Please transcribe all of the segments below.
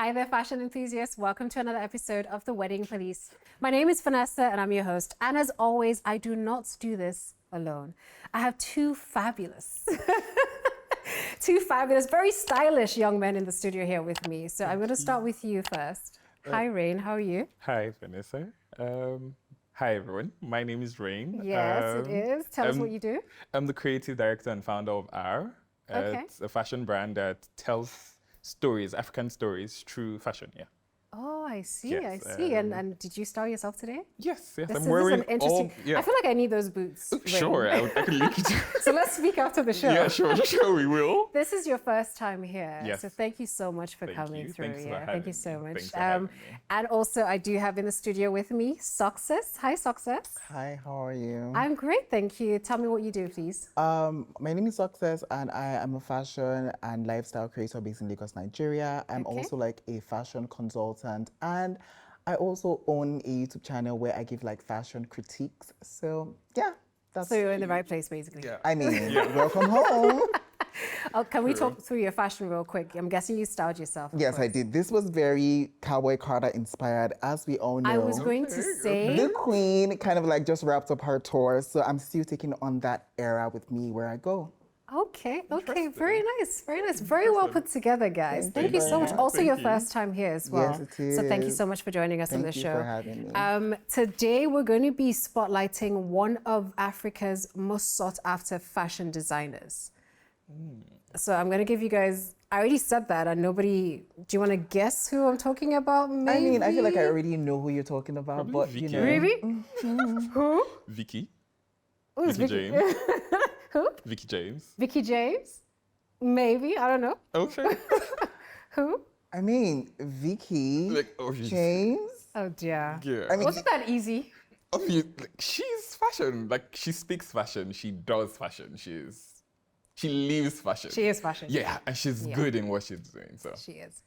Hi there, fashion enthusiasts. Welcome to another episode of The Wedding Police. My name is Vanessa and I'm your host. And as always, I do not do this alone. I have two fabulous, very stylish young men in the studio here with me. So I'm going to start with you first. Hi, Rain. How are you? Hi, Vanessa. Hi, everyone. My name is Rain. Yes, it is. Tell us what you do. I'm the creative director and founder of Attire. Okay. It's a fashion brand that tells stories, African stories, through fashion. Yeah. Oh, I see. Yes, I see. And did you style yourself today? Yes. This I'm is wearing an interesting. all. Yeah. I feel like I need those boots. Sure, Rain. I can link you to. So let's speak after the show. Yeah, sure, we will. This is your first time here. Yes. So thank you so much for coming through. Thanks for Yeah, thank having you so me. much. Thanks for having me. And also I do have in the studio with me Success. Hi, Success. Hi, how are you? I'm great, thank you. Tell me what you do, please. My name is Success and I am a fashion and lifestyle creator based in Lagos, Nigeria. I'm Okay. also like a fashion consultant and I also own a YouTube channel where I give like fashion critiques. So yeah, that's. So you're in the right place, basically. Yeah. I mean, welcome home. Oh, can we talk through your fashion real quick? I'm guessing you styled yourself. of Yes, I course. did. This was very Cowboy Carter inspired, as we all know. I was going to say. The Queen kind of like just wrapped up her tour, so I'm still taking on that era with me where I go. Okay, very nice, very well put together, guys. Thank you so much. Also, your first time here as well. Yes, it So thank you is. so much for joining us on the Thank you show. for having me. Today, we're going to be spotlighting one of Africa's most sought after fashion designers. So I'm going to give you guys, I already said that and nobody, do you want to guess who I'm talking about? Maybe? I mean, I feel like I already know who you're talking about, Probably but Veekee. you know. Really? Who? Vicky. Who's Vicky Vicky? James. Who? Vicky James. Veekee James? Maybe, I don't know. Okay. Who? I mean, Veekee Like, obviously. James. Oh dear. Yeah. I mean, Wasn't that easy? Obviously, like, she's fashion. Like, she speaks fashion. She does fashion. She lives fashion. She is fashion. Yeah, and she's good in what she's doing. So She is,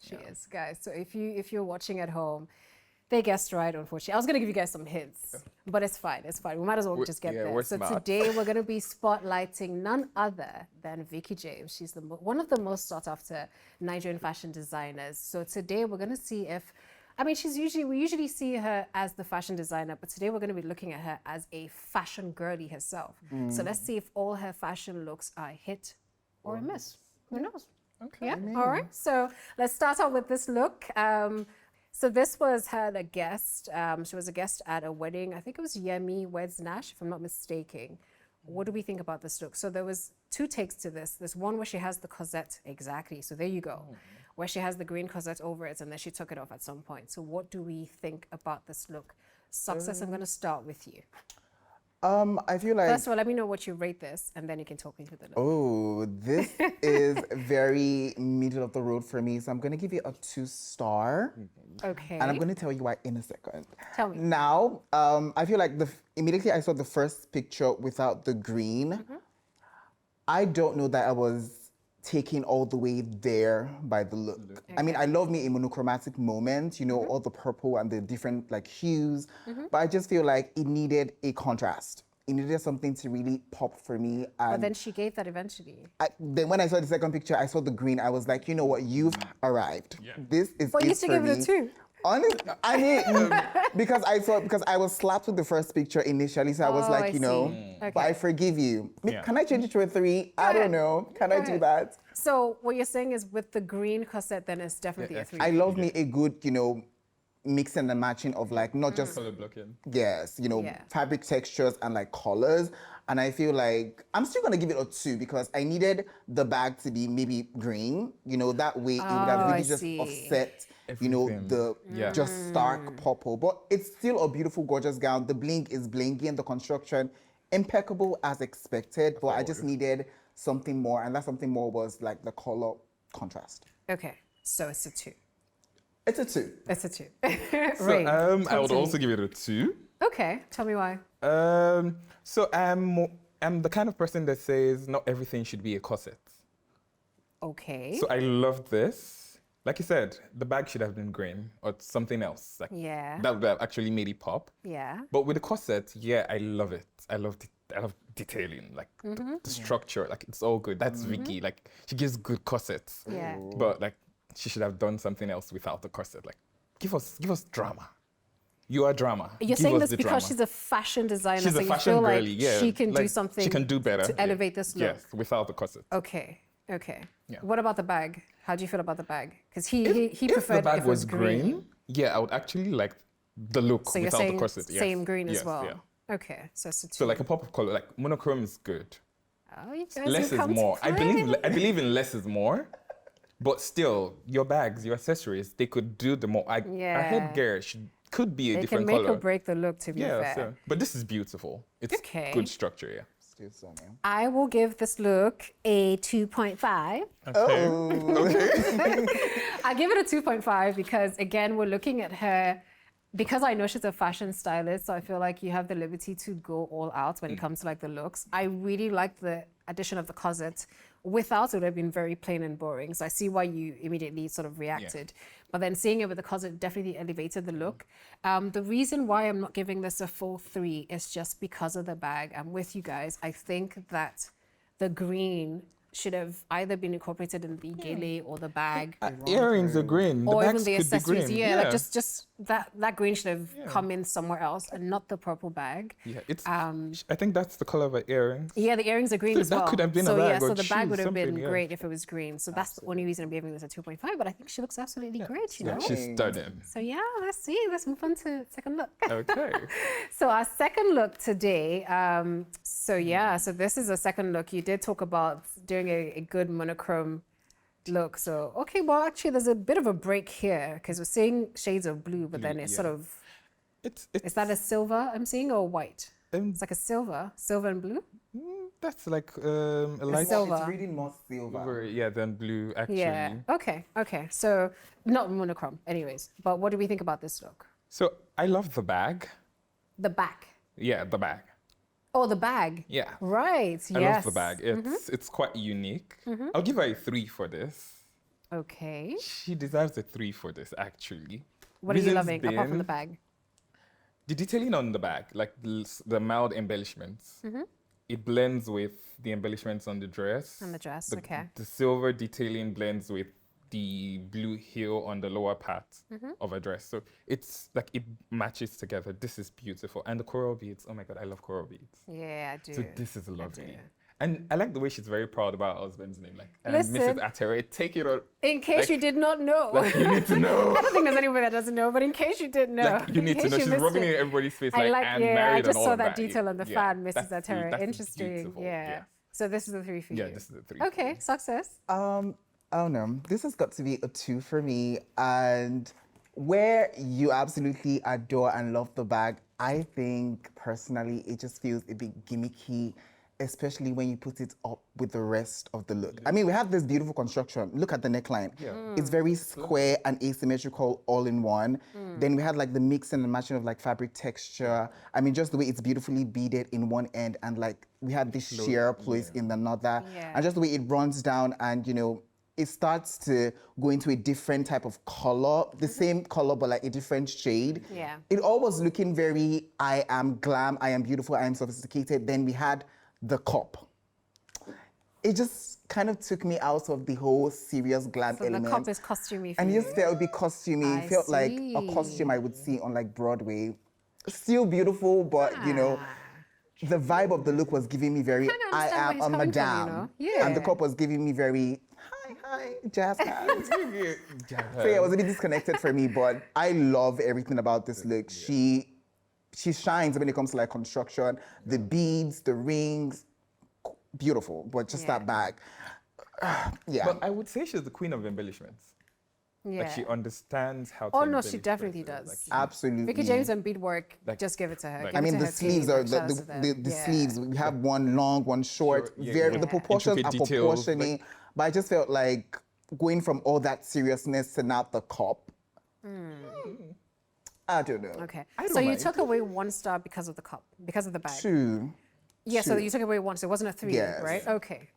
guys. So if you're watching at home, they guessed right, unfortunately. I was gonna give you guys some hints, but it's fine. We might as well just get there. we're So smart. today we're gonna be spotlighting none other than Veekee James. She's one of the most sought after Nigerian fashion designers. So today we're gonna see if, I mean, we usually see her as the fashion designer, but today we're gonna be looking at her as a fashion girly herself. So let's see if all her fashion looks are a hit or a miss. Who knows? okay. Yeah. All right. So let's start out with this look. So this was her a guest. She was a guest at a wedding. I think it was Yemi Weds Nash, if I'm not mistaken. What do we think about this look? So there was two takes to this. There's one where she has the corset, exactly. So there you go, where she has the green corset over it, and then she took it off at some point. So what do we think about this look? Success. I'm going to start with you. I feel like. First of all, let me know what you rate this, and then you can talk me through the look. Oh, this is very middle of the road for me. So I'm going to give it a 2-star. Okay. And I'm going to tell you why in a second. Tell me. Now, I feel like immediately I saw the first picture without the green. I don't know that I was taken all the way there by the look. I mean, I love me a monochromatic moment, you know, all the purple and the different like hues, but I just feel like it needed a contrast. It needed something to really pop for me. But And then she gave that eventually. then when I saw the second picture, I saw the green. I was like, you know what? You've arrived. Yeah. This is But you it used to for give me. it a 2. Honestly, I mean, because I was slapped with the first picture initially, so I was Oh, like, I you know, see. but Okay. I forgive you. Yeah. Can I change it to a 3? I ahead. don't know. Can I do ahead. that? So what you're saying is with the green corset, then it's definitely a 3. I love me a good, you know, mixing and matching of like not just Color blocking. yes, you know, Yeah. fabric textures and like colors. And I feel like I'm still gonna give it a 2 because I needed the bag to be maybe green. You know, that way it would Oh, have I really just see. offset, you know, Everything. the Yeah. just stark purple. But it's still a beautiful, gorgeous gown. The bling is blingy and the construction impeccable as expected. But I just needed something more, and that something more was like the color contrast. Okay, so it's a 2. It's a 2. It's a 2. So Ray, I would talk to me. also give it a 2. Okay, tell me why. So I'm the kind of person that says not everything should be a corset. Okay. So I loved this. Like you said, the bag should have been green or something else. Like Yeah. that would have actually made it pop. Yeah. But with the corset, yeah, I love it. I love detailing, like the structure, like it's all good. That's Vicky. Like she gives good corsets. Yeah. But like she should have done something else without the corset. Like, give us drama. You are drama. You're Give saying us this the because drama. she's a fashion designer, She's so a you fashion feel like girly, yeah. she can do Like, something she can do better to elevate this look. Yes, without the corset. Okay, okay. Yeah. What about the bag? How do you feel about the bag? Because he If preferred the bag if it was green. yeah, I would actually like the look So you're without saying the corset. Yes. same green Yes, as well. Yeah. Okay, so it's a 2. So like a pop of color, like monochrome is good. Oh, you guys Less have is come to more. I play. believe in less is more, but still, your bags, your accessories, they could do the more. Our Yeah. headgear could be a They can different make color. or break the look, to be Yeah, fair. so, but this is beautiful. It's Okay. good structure. Yeah. Still stunning. I will give this look a 2.5. Okay. I give it a 2.5 because, again, we're looking at her. Because I know she's a fashion stylist, so I feel like you have the liberty to go all out when it comes to like the looks. I really like the addition of the corset. Without it would have been very plain and boring. So I see why you immediately sort of reacted. But then seeing it with the corset definitely elevated the look. The reason why I'm not giving this a full 3 is just because of the bag. I'm with you guys. I think that the green should have either been incorporated in the gele or the bag. Earrings are green. Or the even bags the could be accessories, green. yeah, like just that green should have come in somewhere else and not the purple bag. Yeah, it's. I think that's the color of her earrings. Yeah, the earrings are green So as that well. could have been a so bag yeah, or so the bag shoes, would have been something, yeah. great if it was green. So that's the only reason I'm giving this a 2.5. But I think she looks absolutely great, you know. She's stunning. So yeah, let's see. Let's move on to second look. Okay. So our second look today, so this is a second look. You did talk about doing a good monochrome look. So, okay, well, actually, there's a bit of a break here because we're seeing shades of blue, but then it's yeah. sort of, It's is that a silver I'm seeing or white? um, It's like a silver and blue? that's like a light silver. It's really more silver. yeah, than blue actually. Yeah. Okay. So, not monochrome, anyways. But what do we think about this look? So I love the bag. The back. Yeah, the bag. Oh, the bag. Yeah. Right. I yes. love the bag. It's quite unique. I'll give her a 3 for this. Okay. She deserves a 3 for this, actually. What are you Reasons loving apart from being, the bag? The detailing on the bag, like the mild embellishments, it blends with the embellishments on the dress. On the dress, okay. The silver detailing blends with the blue heel on the lower part of a dress. So it's like it matches together. This is beautiful. And the coral beads, oh my God, I love coral beads. Yeah, I do. So this is lovely. do. And I like the way she's very proud about her husband's name. Like, Listen. Mrs. Attire, take it on. In case Like- you did not know. Like, you need to know. I don't think there's anybody that doesn't know, but in case you didn't know. Like, you need in to case know. you She's missed rubbing it it. in everybody's face, I like, like, and yeah, married I just and all saw of that detail on the Yeah, fan, Mrs. that's Attire. that's Interesting. beautiful. Yeah. So this is a 3 for you. Yeah, this is a 3. Okay, success. Oh no, this has got to be a 2 for me. And where you absolutely adore and love the bag, I think personally it just feels a bit gimmicky, especially when you put it up with the rest of the look. I mean, we have this beautiful construction. Look at the neckline. It's very square and asymmetrical all in one. Then we had like the mixing and matching of like fabric texture. I mean, just the way it's beautifully beaded in one end and like we had this sheer place in another. Yeah. And just the way it runs down and, you know, it starts to go into a different type of color, the same color, but like a different shade. Yeah. It all was looking very, I am glam, I am beautiful, I am sophisticated. Then we had the cup. It just kind of took me out of the whole serious glam So element. the cup is costumey for and you. it just felt a bit costumey. I It felt like see. a costume I would see on like Broadway. Still beautiful, but you know, the vibe of the look was giving me very, Kinda I understand where am he's a coming from, madame. you know? Yeah. And the cup was giving me very, hi, jazz hands. So yeah, it was a bit disconnected for me, but I love everything about this look. She shines when it comes to like construction, the beads, the rings, beautiful, but just Yeah. that bag. Yeah. But I would say she's the queen of embellishments. Yeah. Like she understands how to Oh, no, she embellish definitely dresses. does. Like, Absolutely. Veekee James and beadwork, Like- just give it to her. like- Give I it mean, to the her sleeves team. are Shout out to the them. Yeah. sleeves. We have one long, one short. Short, yeah, Very, yeah. the proportions Intricate are details, proportioning. But I just felt like going from all that seriousness to now the cup. I don't know. Okay. I So don't you mind. took away 1 star because of the cup, because of the bag. 2. Yeah, so Two. you took away 1, so it wasn't a 3, Yes. right? Okay,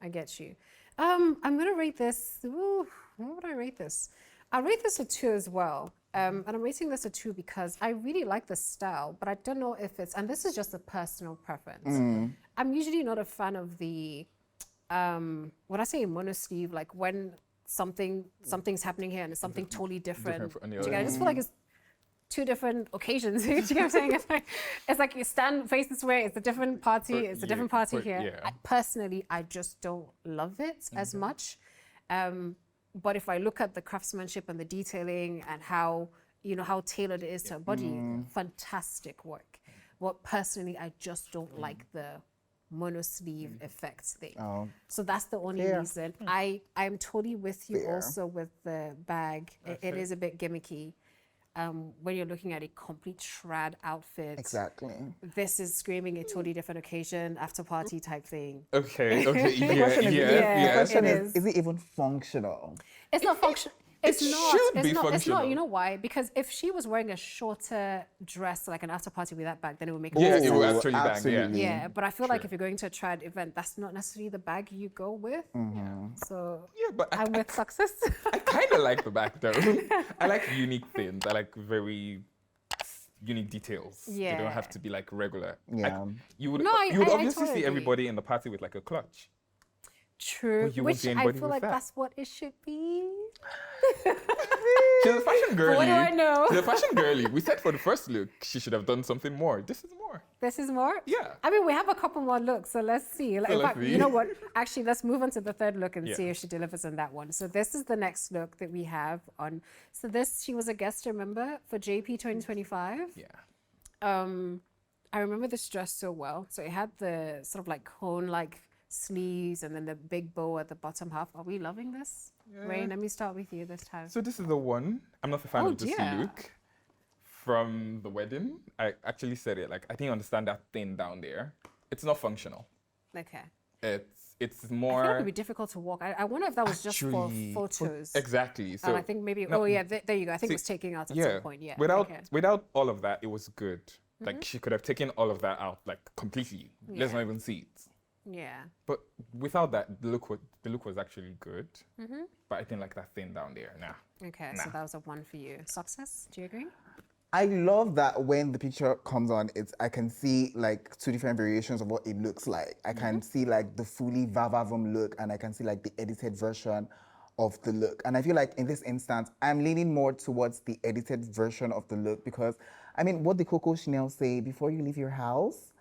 I get you. I'm gonna rate this. Ooh, what would I rate this? I rate this a 2 as well. And I'm rating this a 2 because I really like the style, but I don't know if it's, and this is just a personal preference. I'm usually not a fan of the, when I say mono sleeve, like when something's happening here and it's something totally different. on the Do you other get it? I just feel like it's two different occasions. Do you get what I'm saying? It's like you stand face this way, it's a different party, it's a different party here. Yeah. Personally, I just don't love it as much. But if I look at the craftsmanship and the detailing and how tailored it is to a body, fantastic work. But personally, I just don't like the mono sleeve effects thing. Oh. So that's the only reason. I'm totally with you also with the bag. It is a bit gimmicky. When you're looking at a complete trad outfit. Exactly. This is screaming a totally different occasion, after party type thing. Okay. The question it is it even functional? It's not functional. It's not. should It's be not. It's functional. not. You know why? Because if she was wearing a shorter dress, like an after party with that bag, then it would make Yeah, sense. it will actually bang. absolutely. Yeah. Yeah, but I feel like if you're going to a trad event, that's not necessarily the bag you go with. So Yeah, but I'm with success. I kind of like the back though. I like unique things. I like very unique details. They Yeah. don't have to be like regular. Yeah. You would No, I obviously totally see agree. everybody in the party with like a clutch. True. you won't Which see I anybody feel with like that. that's what it should be. She's a fashion girly. What do I know? She's a fashion girly. We said for the first look, she should have done something more. This is more. This is more? Yeah. I mean, we have a couple more looks, so let's see. Like, in let's fact, see. you know what? Actually, let's move on to the third look and Yeah. see if she delivers on that one. So this is the next look that we have on. So this, she was a guest, remember, for JP 2025. Yeah. I remember this dress so well. So it had the sort of like cone-like sleeves and then the big bow at the bottom half. Are we loving this? Rain, let me start with you this time. So this is the one. I'm not a fan Oh, of this dear. look from the wedding. I actually said it. Like I think you understand that thing down there. It's not functional. Okay. It's I feel like more. it'd be difficult to walk. I wonder if that was just for Actually, photos. Exactly. So And I think maybe, no, there you go. I think it was see, taking out at some point. Yeah. Without okay. without all of that, it was good. Like she could have taken all of that out, like completely. Let's Yeah. not even see it. Yeah. But without that, the look was actually good. But I think like that thing down there, nah. Okay. So Nah. that was a one for you. Success? Do you agree? I love that when the picture comes on, I can see like two different variations of what it looks like. I can see like the fully vavavum look, and I can see like the edited version of the look. And I feel like in this instance, I'm leaning more towards the edited version of the look because, I mean, what did Coco Chanel say? Before you leave your house,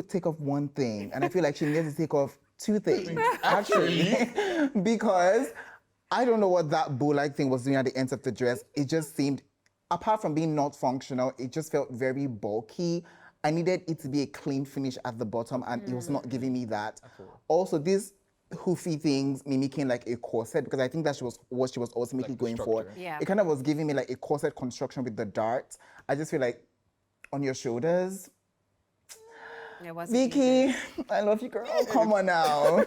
take off one thing. And I feel like she needs to take off two things, actually, because I don't know what that bow-like thing was doing at the end of the dress. It just seemed, apart from being not functional, it just felt very bulky. I needed it to be a clean finish at the bottom, and it was not giving me that. Also, these hoofy things mimicking like a corset, because I think that what she was ultimately Like the going for. structure. Yeah. It kind of was giving me like a corset construction with the dart. I just feel like on your shoulders, It wasn't easy. Veekee, I love you, girl. Come on now.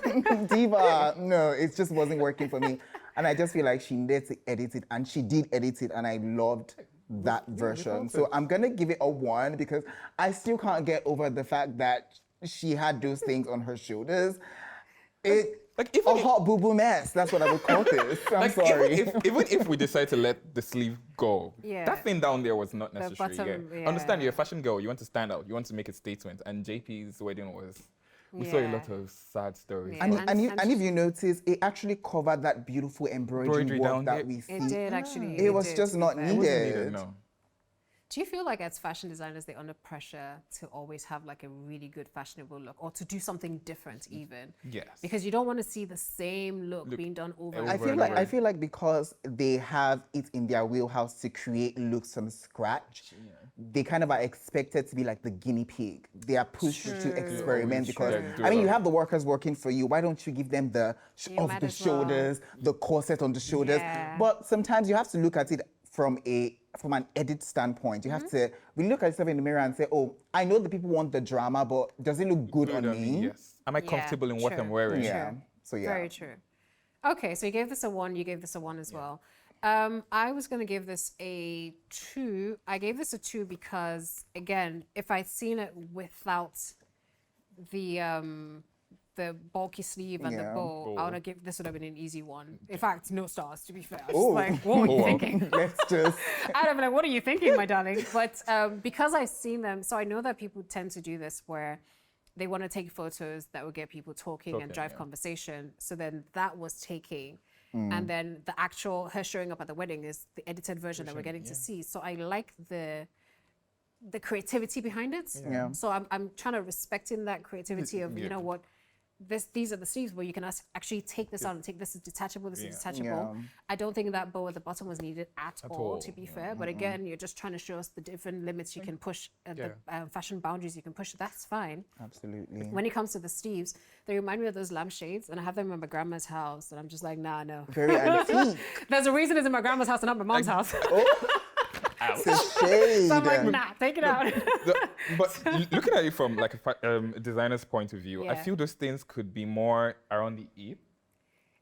Diva. No, it just wasn't working for me. And I just feel like she needed to edit it, and she did edit it, and I loved that version. So I'm going to give it a 1 because I still can't get over the fact that she had those things on her shoulders. Like even A hot boo-boo mess. That's what I would call this. I'm like sorry. even if we decide to let the sleeve go, Yeah. that thing down there was not necessary. bottom, yeah. Understand, yeah. you're a fashion girl. You want to stand out. You want to make a statement. And JP's wedding was. We saw a Yeah. lot of sad stories. Yeah. And, And- and if you notice, it actually covered that beautiful embroidery Embroidery work down that there. we see. It did actually. It was did, just to be not fair. It wasn't needed. no. Do you feel like as fashion designers, they're under pressure to always have like a really good fashionable look or to do something different even? Yes. Because you don't want to see the same look being done over and I over. feel and like over. I feel like because they have it in their wheelhouse to create looks from scratch, they kind of are expected to be like the guinea pig. They are pushed to experiment because True. I mean you have the workers working for you. Why don't you give them the You off might the as well. shoulders, the corset on the shoulders? Yeah. But sometimes you have to look at it from an edit standpoint. You have to really look at yourself in the mirror and say, oh, I know the people want the drama, but does it look good on me? Yes. Am I Yeah, comfortable in what true. I'm wearing? Yeah. So yeah. Very true. Okay, so you gave this a 1, you gave this a 1 as well. I was going to give this a 2. I gave this a 2 because, again, if I'd seen it without the bulky sleeve and the Yeah. bow, I would have given this would have been an easy 1. In fact, no stars, to be fair. I was Ooh. like, what were you thinking? Let's just I'd have been like, what are you thinking, my darling? But because I've seen them, so I know that people tend to do this where they want to take photos that will get people talking and drive yeah. conversation. So then that was taking and then the actual her showing up at the wedding is the edited version that we're getting to see. So I like the creativity behind it. Yeah. So I'm trying to respect in that creativity of, you know what, these are the sleeves where you can actually take this out and take this is detachable, this is detachable. Yeah. I don't think that bow at the bottom was needed at all, all, to be fair. But again, you're just trying to show us the different limits you can push, the fashion boundaries you can push. That's fine. Absolutely. When it comes to the sleeves, they remind me of those lampshades, and I have them in my grandma's house, and I'm just like, nah, no. Very antique. There's a reason it's in my grandma's house and not my mom's house. It's a shade. So I'm like, nah, take it out. But looking at it from like a designer's point of view, I Yeah. feel those things could be more around the ear.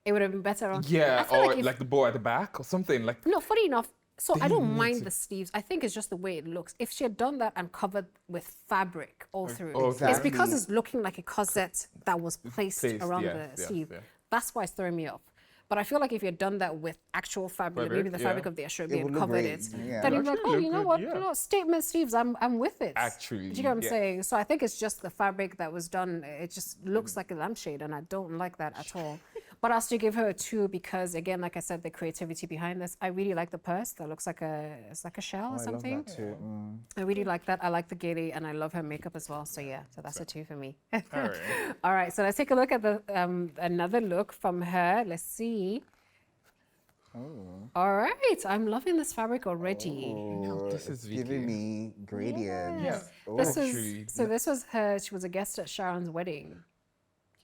It would have been better on. Yeah, I feel or like if- like the bow at the back or something. Like No, funny enough. So I They don't need mind to- the sleeves. I think it's just the way it looks. If she had done that and covered with fabric all through, it's Exactly. because it's looking like a corset that was placed around the yes, sleeve. yeah. That's why it's throwing me off. But I feel like if you had done that with actual fabric, maybe the fabric yeah. of the Ashrabi It and would look covered great, it, yeah. then It you'd be like, actually oh, look you know good, what? yeah. You know, statement sleeves, I'm with it. Actually, Do you get what I'm yeah. saying? So I think it's just the fabric that was done. It just looks like a lampshade, and I don't like that at all. But I'll still give her a 2 because, again, like I said, the creativity behind this. I really like the purse. That looks like it's like a shell or I love something. that too. I really like that. I like the gaily, and I love her makeup as well. So yeah, so that's a 2 for me. All right. All right, so let's take a look at the another look from her. Let's see. All right, I'm loving this fabric already. Oh, this is it's giving Veekee. me gradients. Yeah. Oh. This Actually, is so. This was her. She was a guest at Sharon's wedding.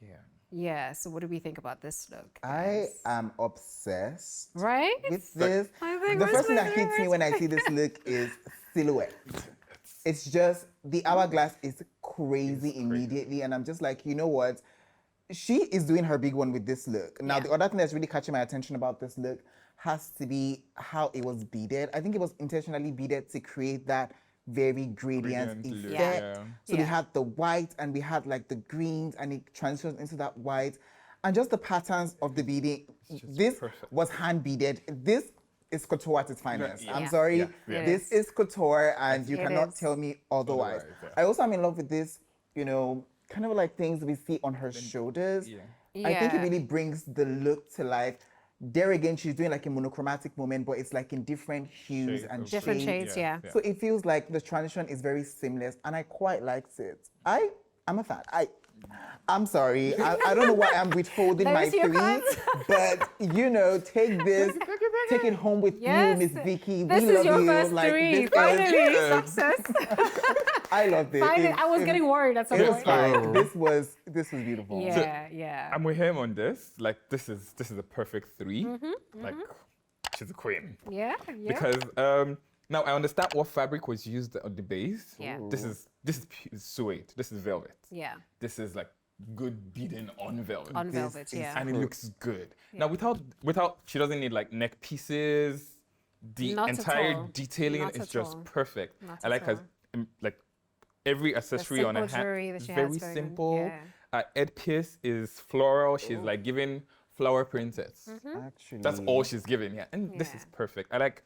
Yeah. Yeah. So what do we think about this look? I am obsessed Right? with this. I think The that's first thing my that hits me favorite. when I see this look is silhouette. It's just the hourglass is crazy immediately, and I'm just like, you know what? She is doing her big one with this look. Now, Yeah. the other thing that's really catching my attention about this look has to be how it was beaded. I think it was intentionally beaded to create that very gradient Gradient look, effect. yeah. So we Yeah. had the white and we had like the greens, and it transitions into that white. And just the patterns of the beading. This perfect. was hand beaded. This is couture at its finest. Yeah. I'm Yeah. sorry. Yeah, yeah. This is couture, and you It cannot is. tell me otherwise. Otherwise, yeah. I also am in love with this, you know, kind of like things we see on her shoulders. Yeah. I think it Yeah. really brings the look to life. There again, she's doing like a monochromatic moment, but it's like in different hues Shades and of Different shades. shades, yeah. So it feels like the transition is very seamless, and I quite liked it. I'm a fan. I'm sorry. I don't know why I'm withholding my Those your 3, cards? but you know, take this, take it home with Yes. you, Miss Veekee. This We is love your you. first Like, 3. this is- Finally, Yeah. success. I loved it. Finally, It- I was it- getting worried at some It was point. fine. This was beautiful. Yeah, yeah. I'm with him on this. Like this is a perfect 3. Mm-hmm, Like she's a queen. Yeah, yeah. Because now I understand what fabric was used on the base. Yeah. This is suede. This is velvet. Yeah, This is like good beading on velvet. on This velvet, is yeah. And it looks good. Now without she doesn't need like neck pieces. The Not at entire all. detailing Not is at just all. perfect. Not I like at her like every accessory on her simple jewelry hand. that she Very has going on, simple. yeah. Ed Pierce is floral. She's like giving flower princess. Actually, That's all she's giving, yeah. And this is Yeah. perfect. I like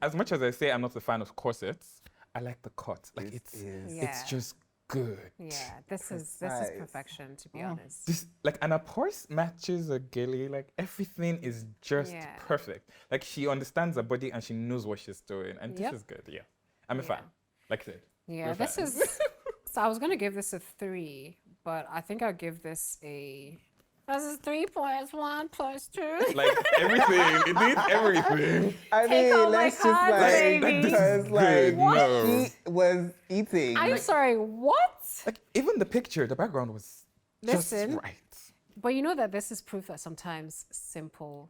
as much as I say I'm not a fan of corsets, I like the cut. Like This is- Yeah. it's just good. Yeah, this is Precise. perfection, to be honest. This like and a purse matches a gilly. Like everything is just Yeah. perfect. Like she understands her body and she knows what she's doing. And Yep. this is good, yeah. I'm a fan. Like I said. Yeah, we're this fans. is. So I was gonna give this a 3, but I think I'll give this a. This is 3 plus 1 plus 2. like everything. It needs everything. I Take all mean, my let's just cards, like, baby. because like Good, no. she was eating. I'm sorry, what? Like even the picture, the background was Listen. just right. But you know that this is proof that sometimes simple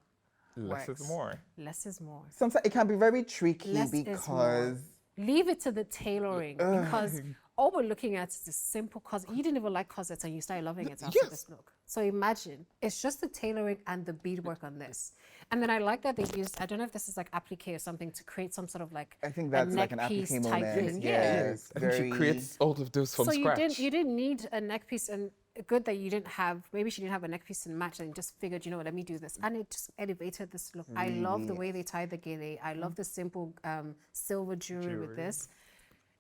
Less works. is more. Less is more. Sometimes it can be very tricky Less is because Leave it to the tailoring because all we're looking at is the simple corset. You didn't even like corsets and you started loving it after Yes. this look. So imagine, it's just the tailoring and the beadwork on this. And then I like that they used, I don't know if this is like applique or something to create some sort of like I think a that's like neck an piece applique type moment. thing. Yes, I think she very- creates all of those from So scratch. you didn't need a neck piece, and good that you didn't have, maybe she didn't have a neck piece and match and just figured, you know what, let me do this. And it just elevated this look. I love the way they tied the gele. I love the simple silver jewelry with this.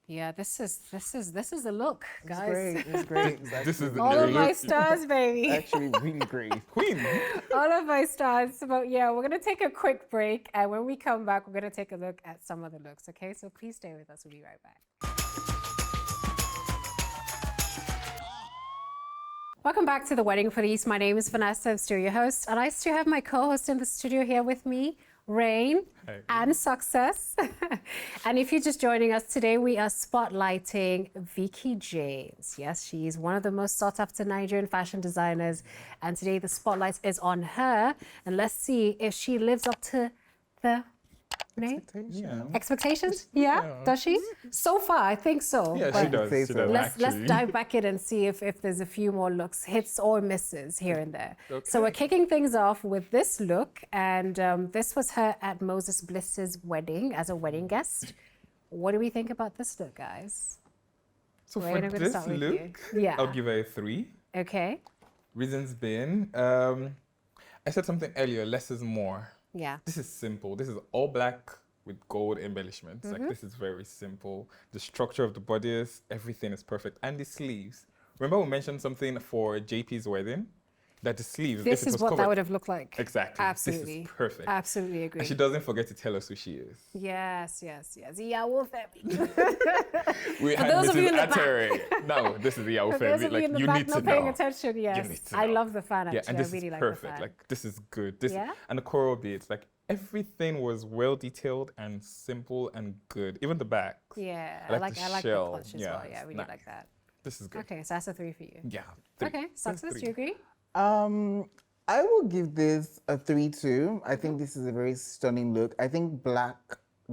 Yeah, this is a look, guys. Great, it's great. It's This is All of my look. stars, baby. actually really great. Queen. All of my stars. But yeah, we're gonna take a quick break, and when we come back, we're gonna take a look at some of the looks. Okay, so please stay with us. We'll be right back. Welcome back to the Wedding Police. My name is Vanessa, I'm still your host, and I still have my co-host in the studio here with me, Rain Hey. and Success. And if you're just joining us today, we are spotlighting Veekee James. Yes, she's one of the most sought after Nigerian fashion designers, and today the spotlight is on her. And let's see if she lives up to the expectations. Yeah, does she? So far, I think so. Yeah, but she does. say She so. does Let's actually. dive back in and see if there's a few more looks, hits or misses here and there. So we're Okay. kicking things off with this look, and this was her at Moses Bliss's wedding as a wedding guest. What do we think about this look, guys? So Wait, for I'm gonna this start with you. look, Yeah. I'll give her a 3. Okay. Reasons being, I said something earlier, less is more. Yeah. This is simple. This is all black with gold embellishments. Mm-hmm. Like, this is very simple. The structure of the bodice, everything is perfect. And the sleeves. Remember we mentioned something for JP's wedding? That the sleeves, This if it is was what covered, that would have looked like. Exactly. Absolutely. This is perfect. Absolutely agree. And she doesn't forget to tell us who she is. Yes. Yeah, Wolf family. We For had those of you in the back. attire. No, this is the For outfit. those of Like, you in the you back need to not paying know. attention, yes. need to I know. love the fan actually. Yeah, and this I really is like perfect. the fan. Like, this is good. This Yeah? and the coral beads, like everything was well detailed and simple and good. Even the back. Yeah, I like the the shell. clutch as Yeah, well. Yeah, I it's really nice. like that. This is good. Okay, so that's a 3 for you. Yeah. 3. Okay, That's Success, do 3. you agree? I will give this a 3 too. I think this is a very stunning look. I think black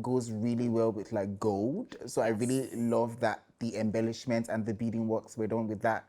goes really well with like gold. So I really love that the embellishments and the beading works were done with that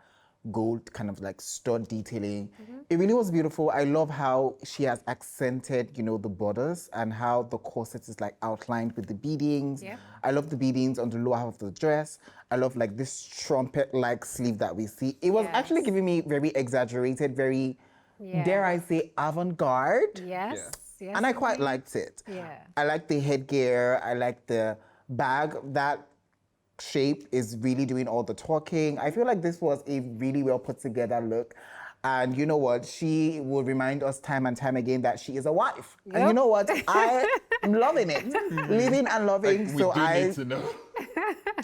gold kind of like stud detailing. It really was beautiful. I love how she has accented, the borders and how the corset is like outlined with the beadings. Yeah. I love the beadings on the lower half of the dress. I love like this trumpet-like sleeve that we see. It was actually Yes. giving me very exaggerated, very, dare I say, avant-garde. Yes. Yes. And I quite liked it. Yeah. I like the headgear. I like the bag. That shape is really doing all the talking. I feel like this was a really well put together look. And you know what? She will remind us time and time again that she is a wife. And you Yep. know what? I am loving it. Living and loving. We so do I need to know.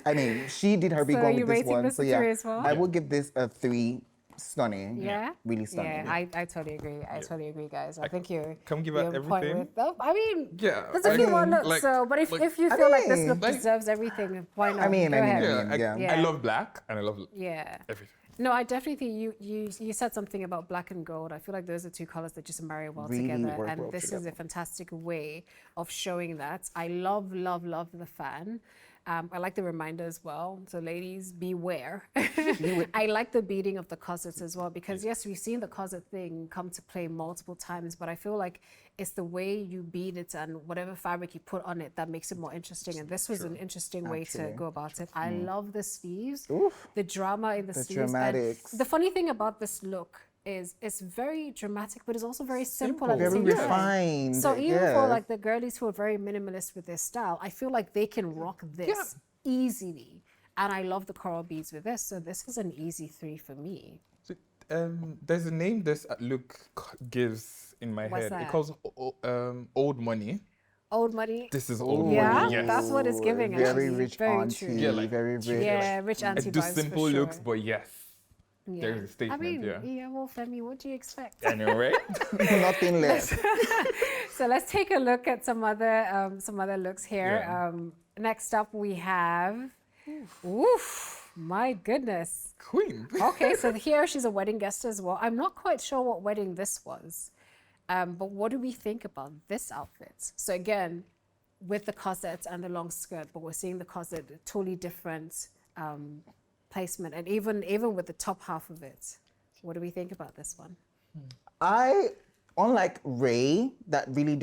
I mean, she did her big So one you're with this rating one. this So a yeah, 3 as well? I will give this a 3. Stunning. Yeah. Really stunning. Yeah, I totally agree. I totally agree, guys. I think you're. Can we give you're her on point everything? with them. I mean, Yeah, there's a few more looks. like- so, but if you I feel like this mean, look like- deserves everything, why not? I mean, Go I mean, ahead. I mean. Yeah, Yeah. I love black and I love Yeah. everything. No, I definitely think you said something about black and gold. I feel like those are 2 colors that just marry well Really together, work and well this is together. a fantastic way of showing that. I love the fan. I like the reminder as well. So ladies, beware. I like the beading of the corsets as well, because yes, we've seen the corset thing come to play multiple times, but I feel like it's the way you bead it and whatever fabric you put on it that makes it more interesting. And this was an interesting way to Actually. go about it. I love the sleeves, Oof. the drama in the The sleeves. And dramatics. the funny thing about this look is it's very dramatic, but it's also very simple at the Very same time. refined. So even for yes. like the girlies who are very minimalist with their style, I feel like they can rock this easily. And I love the coral beads with this. So this is an easy 3 for me. So, there's a name this look gives in my What's head. that? It calls old money. Old money. This is old Yeah, money. Yes. that's what it's giving. Very actually. rich Very auntie. true. Yeah, like- very rich. Yeah, rich I auntie do vibes simple for looks, sure. but yes. Yeah. There's a statement, I mean, yeah. well, Femi, what do you expect? I know, right? Nothing less. So let's take a look at some other looks here. Yeah. Next up, we have. Oof, my goodness. Queen. Okay, so here she's a wedding guest as well. I'm not quite sure what wedding this was, but what do we think about this outfit? So again, with the corset and the long skirt, but we're seeing the corset totally different placement, and even with the top half of it. What do we think about this one? Unlike Ray, that really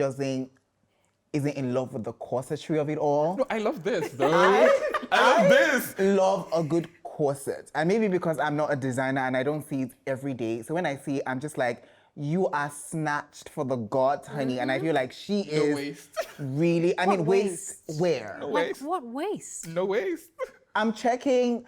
isn't in love with the corsetry of it all. No, I love this, though. I love this. Love a good corset. And maybe because I'm not a designer and I don't see it every day. So when I see it, I'm just like, you are snatched for the gods, honey. And I feel like she No is waist. really, I What mean, waist where? No Like waist. what waist? No waist. I'm checking.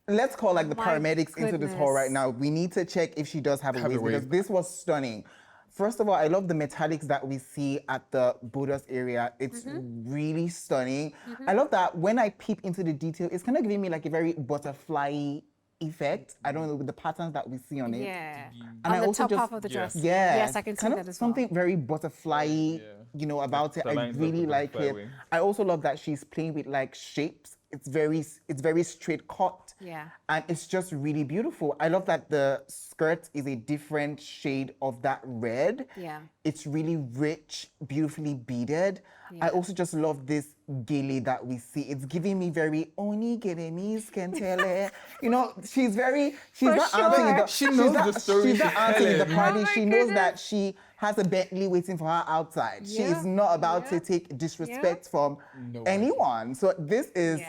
Let's call like the My paramedics into this hall right goodness. now. We need to check if she does have a Have a waist because waist. this was stunning. First of all, I love the metallics that we see at the bodice area. It's really stunning. I love that when I peep into the detail, it's kind of giving me like a very butterfly effect. I don't know, with the patterns that we see on it. Yeah. And On I the also top just- half of the dress. Yeah. Yes, I can see kind that of as well. something very butterfly, you know, about the it. I lines of really the like butterfly it. wings. I also love that she's playing with like shapes. It's very straight cut. Yeah. And it's just really beautiful. I love that the skirt is a different shade of that red. Yeah. It's really rich, beautifully beaded. I also just love this gele that we see. It's giving me very Oni Geremis Kentele. You know, she's not answering in the She knows the story She's not she's answering in the telling. party. Oh my She knows goodness. that she has a Bentley waiting for her outside. She Yeah, is not about to yeah, take disrespect from No way. anyone. So this is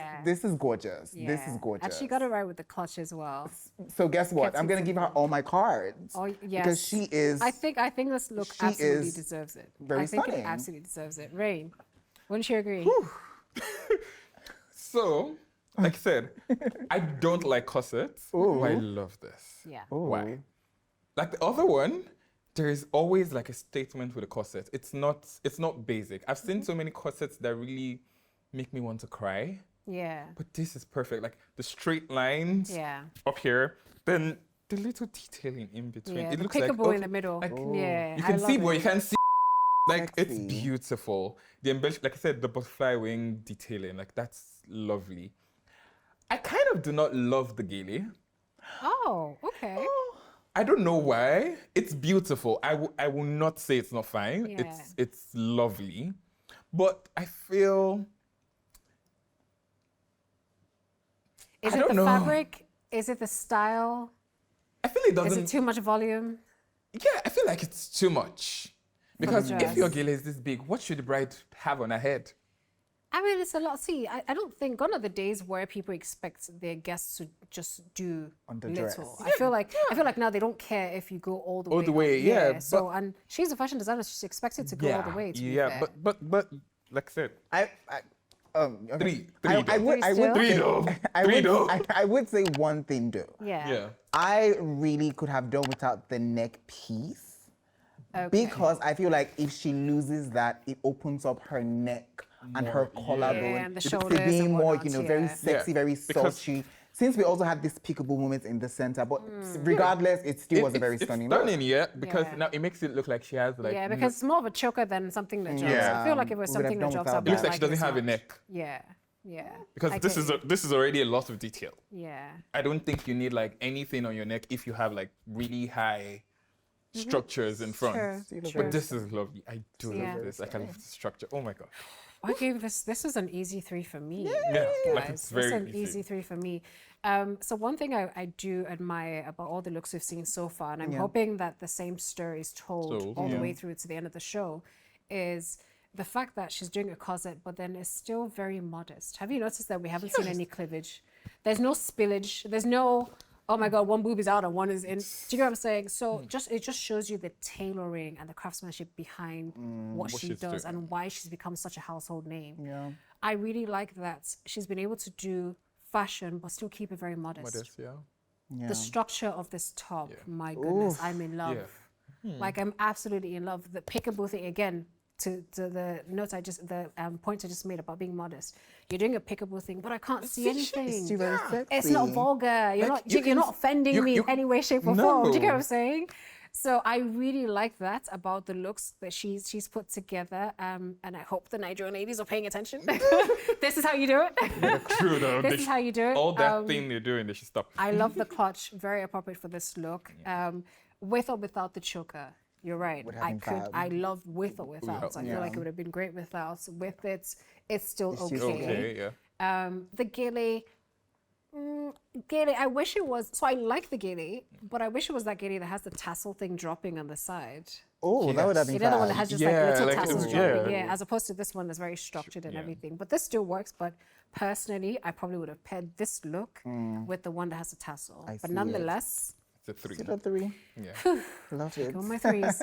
gorgeous. Yeah. This is gorgeous. And she got it right with the clutch as well. So guess what? Kept I'm it gonna give her all my cards. Oh yes. Because she is I think this look she absolutely is deserves it. very I think stunning. it absolutely deserves it. Rain, wouldn't you agree? So, like I said, I don't like corsets, but I love this. Yeah. Why? Like the other one, there is always like a statement with a corset. It's not basic. I've seen so many corsets that really make me want to cry, Yeah. but this is perfect. Like the straight lines Yeah. up here, then the little detailing in between. Yeah. It The looks like peekaboo in the middle. like, Yeah. you I can see, love but it. you can't see. Like it's Sexy. beautiful. The like I said, the butterfly wing detailing, like that's lovely. I kind of do not love the gele. Oh, okay. I don't know why. It's beautiful. I will not say it's not fine. Yeah. It's lovely, but I feel Is I it don't the know. fabric? Is it the style? I feel it Is doesn't. it too much volume? Yeah, I feel like it's too much. Because dress. if your gele is this big, what should the bride have on her head? I mean, it's a lot. See, I don't think gone are the days where people expect their guests to just do On the little. dress. I feel like now they don't care if you go all the way. All the way, up. yeah, So and she's a fashion designer. She's expected to go all the way. To be yeah, fair. but like I said, okay. three I would Three say, though. I Three would, though. I would say one thing though. yeah. I really could have done without the neck piece. Okay. Because I feel like if she loses that, it opens up her neck and her collarbone. Yeah, and the to shoulders being and more, whatnot, very yeah. sexy, Yeah, very because- sultry. Since we also had this peekaboo moment in the center, but regardless, it still was a very stunning It's stunning, look. yeah, because Yeah. now it makes it look like she has like. Yeah, because it's more of a choker than something that jumps. Yeah. I feel like if it was We would have something that done jumps without up, that. it looks like she like doesn't this have a much. neck. Yeah. Yeah. Because I this get you. is already a lot of detail. Yeah. I don't think you need like anything on your neck if you have like really high structures in front. True, But true. this is lovely. I do Yeah. love this. Like I love the structure. Oh my god. I gave this is an easy 3 for me. Yeah, guys. like it's It's very an easy. easy 3 for me. So one thing I do admire about all the looks we've seen so far, and I'm hoping that the same story is told all the way through to the end of the show, is the fact that she's doing a corset, but then it's still very modest. Have you noticed that we haven't seen any cleavage? There's no spillage. There's no, oh my God, one boob is out and one is in. Do you get what I'm saying? So it just shows you the tailoring and the craftsmanship behind what she she's does doing. and why she's become such a household name. Yeah. I really like that she's been able to do fashion but still keep it very modest. Modest, yeah. Yeah. The structure of this top, my goodness, I'm in love. Yeah. Like I'm absolutely in love. The peekaboo thing again. To the notes the point I just made about being modest. You're doing a peekaboo thing, but I can't see anything. It's still very sexy. It's not vulgar. You're Like, not you're not offending me in any way, shape, or form. Do you get what I'm No. saying? So I really like that about the looks that she's put together. And I hope the Nigerian ladies are paying attention. This is how you do it. True though. This is how you do it. All that thing they're doing, they should stop. I love the clutch. Very appropriate for this look. With or without the choker. You're right. Would I have could. been I love with or without. So I feel like it would have been great without. With it, it's still okay. Okay, yeah. The gele. Gele. I wish it was. So I like the gele, but I wish it was that gele that has the tassel thing dropping on the side. Oh, that would have been You know the one that fab. has just Yeah, like little like, tassels yeah. dropping. Yeah, as opposed to this one that's very structured and everything. But this still works. But personally, I probably would have paired this look with the one that has the tassel. But see it. nonetheless, It's a 3. Is it a 3? Yeah. Love it. take on my threes.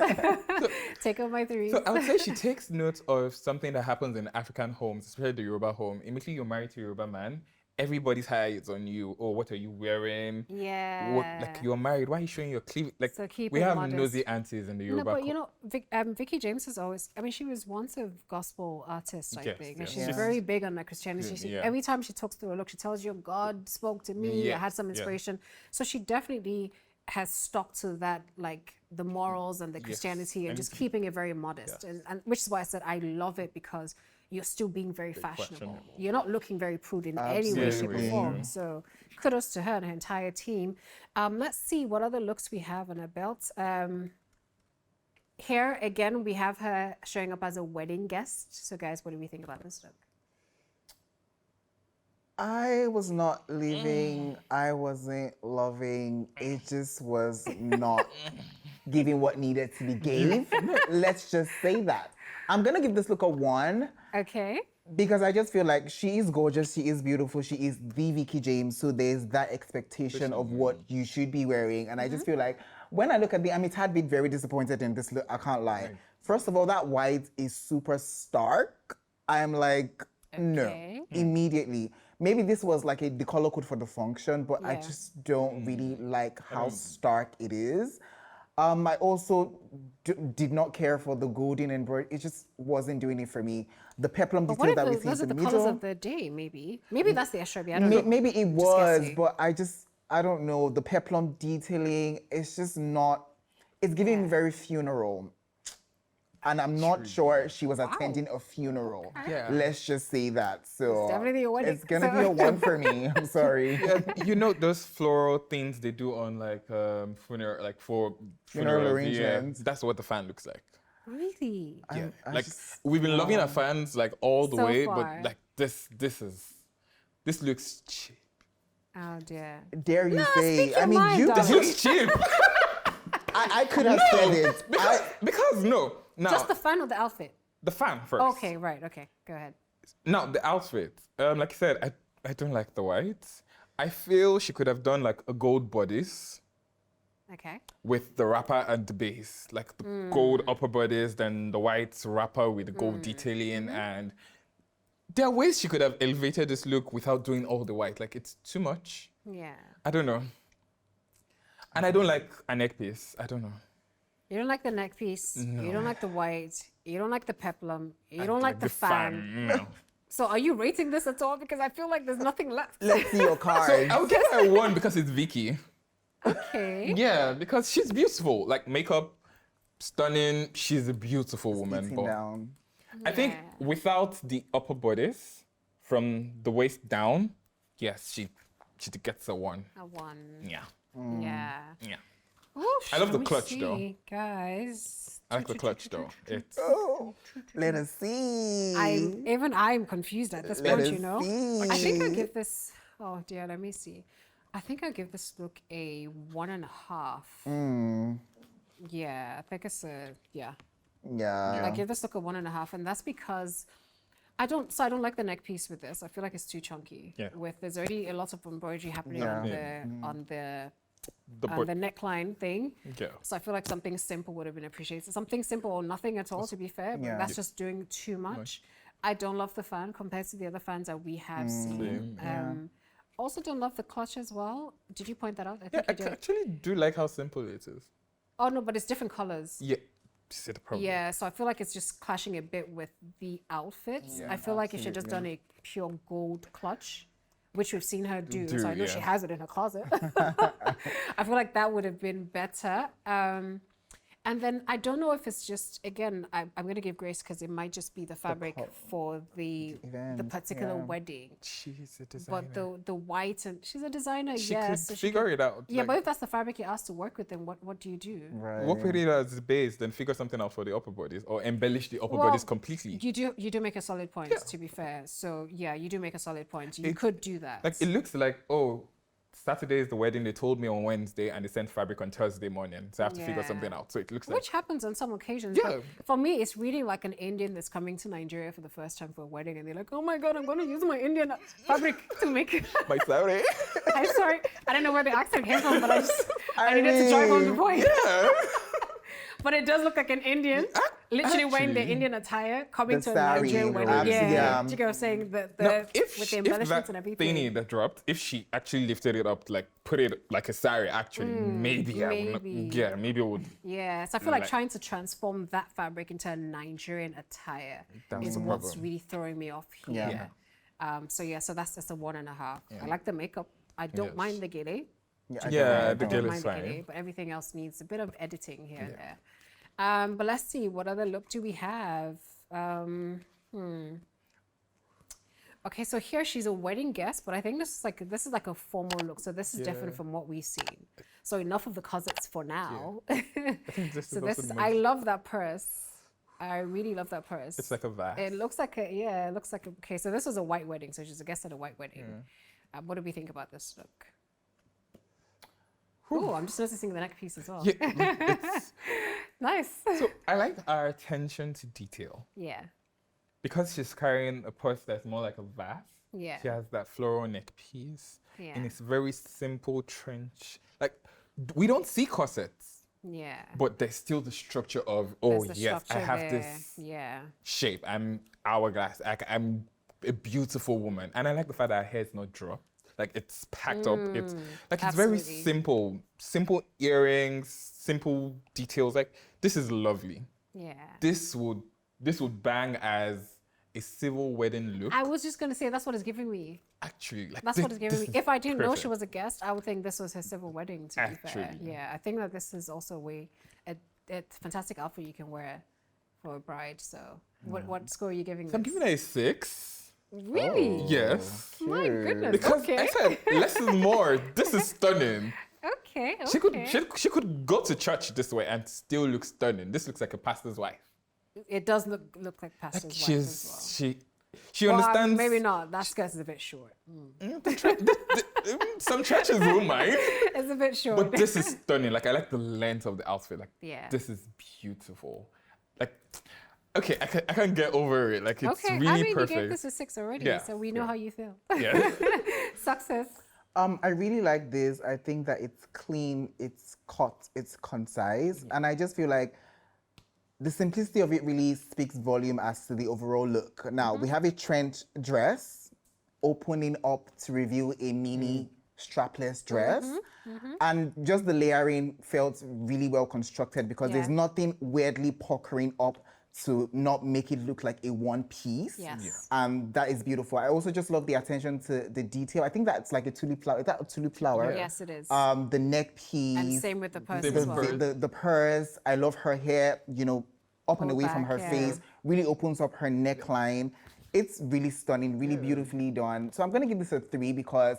Take on my threes. So I would say she takes note of something that happens in African homes, especially the Yoruba home. Immediately you're married to a Yoruba man, everybody's eyes on you. Oh, what are you wearing? Yeah. What, like you're married? Why are you showing your cleavage? Like So keep we it have modest. nosy aunties in the No, Yoruba. but you know, Veekee James is always, I mean, she was once a gospel artist, I Yes, think. yes. And she's Yeah. very big on like Christianity. She, Yeah. Every time she talks through her look, she tells you, God spoke to me, I Yeah, had some yeah. inspiration. So she definitely has stuck to that, like the morals and the Christianity and and just keeping it very modest. And which is why I said I love it because you're still being very fashionable. You're not looking very prude in any way, shape, or Absolutely. form. So kudos to her and her entire team. Let's see what other looks we have on her belt. Here again, we have her showing up as a wedding guest. So, guys, what do we think about this look? I was not living. I wasn't loving. It just was not giving what needed to be gave. Let's just say that. I'm gonna give this look a 1 Okay. because I just feel like she is gorgeous. She is beautiful. She is the Veekee James. So there's that expectation of what you should be wearing, and I just feel like when I look at I'm a tad bit very disappointed in this look. I can't lie. First of all, that white is super stark. I'm like, no, Okay. immediately. Maybe this was like the color code for the function, but I Yeah. just don't really like how stark it is. I also did not care for the golden embroidery. It just wasn't doing it for me. The peplum But what detail if that we see those are in the the colors middle, of the day, maybe? Maybe that's the SRB. I don't know. maybe it was, guessing. but I don't know. The peplum detailing, it's just not, it's giving me Yeah. very funeral. And I'm not sure she was attending a funeral. Yeah. Let's just say that. So It's definitely a wedding, it's gonna so- be a 1 for me. I'm sorry. Yeah, you know those floral things they do on like funeral, like for Funeral funerals, arrangements. Yeah, that's what the fan looks like. Really? Yeah, I like just- we've been loving our fans like all the So way, far. but like this looks cheap. Oh, dear. Dare you say? speak your I mean, mind, you. darling. This looks cheap. I could have said it. because no. Now Just the fan or the outfit? the fan first. Okay, right. Okay, go ahead. Now the outfit. Like I said, I don't like the white. I feel she could have done like a gold bodice Okay. with the wrapper and the base, like the gold upper bodice, then the white wrapper with the gold detailing, and there are ways she could have elevated this look without doing all the white. Like it's too much. Yeah. I don't know. And I don't like a neck piece. I don't know. You don't like the neck piece. No. You don't like the white. You don't like the peplum. You don't like the fan. No. So are you rating this at all? Because I feel like there's nothing left. Let's see your card. I'll give her a 1 because it's Veekee. Okay. Yeah, because she's beautiful. Like makeup, stunning. She's a beautiful woman. Sitting But down. I think Yeah. without the upper bodice, from the waist down, yes, she gets a 1. A 1. Yeah, Yeah. yeah. Oof, I love the let me clutch, though. see, guys. I like the clutch though. It's Oh, let us see. I'm confused at this Let point, us you know. see. I think I give this. Oh dear, let me see. I think I give this look a 1.5. Yeah, I think it's a yeah. Yeah. I give this look a 1.5, and that's because I don't like the neck piece with this. I feel like it's too chunky. Yeah. There's already a lot of embroidery happening Yeah. on the the the neckline thing. Yeah. So I feel like something simple would have been appreciated. Something simple or nothing at all, to be fair. But Yeah. that's just doing too much. I don't love the fan compared to the other fans that we have seen. Also don't love the clutch as well. Did you point that out? I Yeah, think I you did. actually do like how simple it is. Oh no, but it's different colors. Yeah, see the problem. Yeah, so I feel like it's just clashing a bit with the outfits. Yeah, I feel like if she had just done a pure gold clutch, which we've seen her do, so I know she yeah. has it in her closet. I feel like that would have been better. And then I don't know if it's just, again, I'm going to give grace because it might just be the fabric for the event, particular yeah. wedding. She's a designer. But the white, and she's a designer, she yes. could so figure it out. yeah, like, but if that's the fabric you're asked to work with, then what do you do? Right. work with it as base, then figure something out for the upper bodies, or embellish the upper Well, bodies completely. You do make a solid point, to be fair. So yeah, you do make a solid point. You could do that. Like it looks like, oh, Saturday is the wedding. They told me on Wednesday, and they sent fabric on Thursday morning. So I have to figure Yeah. something out. So it looks like Which happens on some occasions. Yeah. But for me, it's really like an Indian that's coming to Nigeria for the first time for a wedding, and they're like, "Oh my God, I'm going to use my Indian fabric to make." my Saturday. I'm sorry, I don't know where the accent came from, but I needed to drive home the point. Yeah. But it does look like an Indian. literally wearing the Actually, Indian attire, coming The to a sari, Nigerian wedding. absolutely, Yeah, yeah. you know, saying that No, with the embellishments that and everything. thingy that dropped, if she actually lifted it up, like put it like a sari, actually, maybe I would not, maybe. yeah, maybe I would. Yeah, so I feel like Like- trying to transform that fabric into a Nigerian attire That's is the what's problem. really throwing me off Yeah. here. So that's just a 1.5. I like the makeup. I don't Yes. mind the gele. Yeah, the I girl don't is mind the gele, fine. but everything else needs a bit of editing here and there. But let's see, what other look do we have? Okay, so here she's a wedding guest, but I think this is like a formal look. So this is different from what we've seen. So enough of the corsets for now. I think this So is this also the I most, love that purse. I really love that purse. it's like a vase. It looks like okay. So this was a white wedding. So she's a guest at a white wedding. What do we think about this look? Oh, I'm just noticing the neck piece as well. Yeah, it's, Nice. so I like our attention to detail. Yeah. Because she's carrying a purse that's more like a vase. Yeah. She has that floral neck piece. Yeah. And it's very simple trench. Like, we don't see corsets, Yeah. but there's still the structure of, There's the yes, I structure have there. this Yeah. shape. I'm hourglass. I'm a beautiful woman. And I like the fact that her hair is not dropped. Like, it's packed up. It's like, it's very absolutely. simple. Simple earrings, simple details. Like, this is lovely. Yeah. This would bang as a civil wedding look. I was just gonna say that's what it's giving me. Actually, like That's this, what it's giving this me. is If I didn't know she perfect. was a guest, I would think this was her civil wedding. To be fair, Actually. yeah, I think that this is also a fantastic outfit you can wear for a bride. So, what score are you giving So I'm this? giving it a 6. Really? Yes. My goodness. Because okay. I said less is more. This is stunning. Okay. She Okay. she could go to church this way and still look stunning. This looks like a pastor's wife. It does look like pastor's Like wife she's as well. she Well, understands. maybe not. That skirt is a bit short. Some churches won't mind, It's a bit short. but this is stunning. Like I like the length of the outfit. Like Yeah. this is beautiful. Like okay, I can't get over it. Like it's okay. really I mean, perfect. you gave this a 6 already, Yeah, so we know yeah. how you feel. Yeah. Success. I really like this. I think that it's clean, it's cut, it's concise, and I just feel like the simplicity of it really speaks volume as to the overall look. Now, we have a trench dress opening up to reveal a mini strapless dress. And just the layering felt really well constructed because there's Yeah. nothing weirdly puckering up to not make it look like a one piece. Yes. That is beautiful. I also just love the attention to the detail. I think that's like a tulip flower. Is that a tulip flower? Yes, it is. The neck piece. And same with the purse The as well. purse. The purse. I love her hair, up and Pull away from back, her yeah. face. Really opens up her neckline. It's really stunning, really beautifully done. So I'm going to give this a 3 because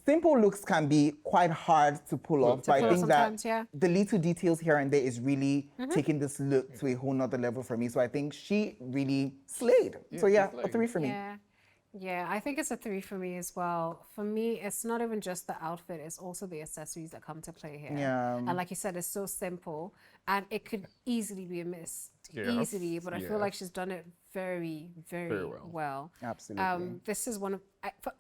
simple looks can be quite hard to pull off. But pull I off think that sometimes, yeah. the little details here and there is really taking this look to a whole nother level for me. So I think she really slayed. So she yeah, a slayed. 3 for me. Yeah. Yeah, I think it's a 3 for me as well. For me, it's not even just the outfit, it's also the accessories that come to play here. Yeah. And like you said, it's so simple and it could easily be a miss. Yes, Easily, but I feel like yes. she's done it very, very, Very well. well. Absolutely. This is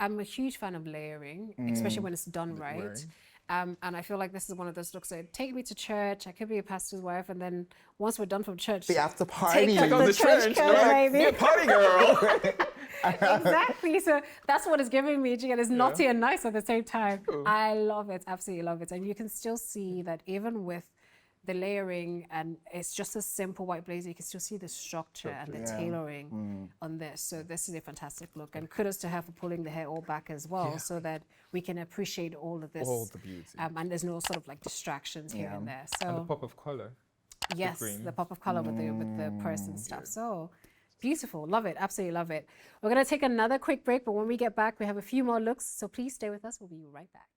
I'm a huge fan of layering, especially when it's done right. And I feel like this is one of those looks that take me to church. I could be a pastor's wife, and then once we're done from church, The after party. Take on the the trench trench, coat, like, baby. be a party girl. Exactly. So that's what it's giving me. And it's naughty and nice at the same time. I love it. Absolutely love it. And you can still see that even with the layering and it's just a simple white blazer, you can still see the structure and the tailoring on this. So this is a fantastic look. And kudos to her for pulling the hair all back as well so that we can appreciate all of this. All the beauty. And there's no sort of like distractions here and there. And the So pop of color. yes, green. the pop of color with the purse and stuff. So beautiful. Love it. Absolutely love it. We're going to take another quick break, but when we get back, we have a few more looks. So please stay with us. We'll be right back.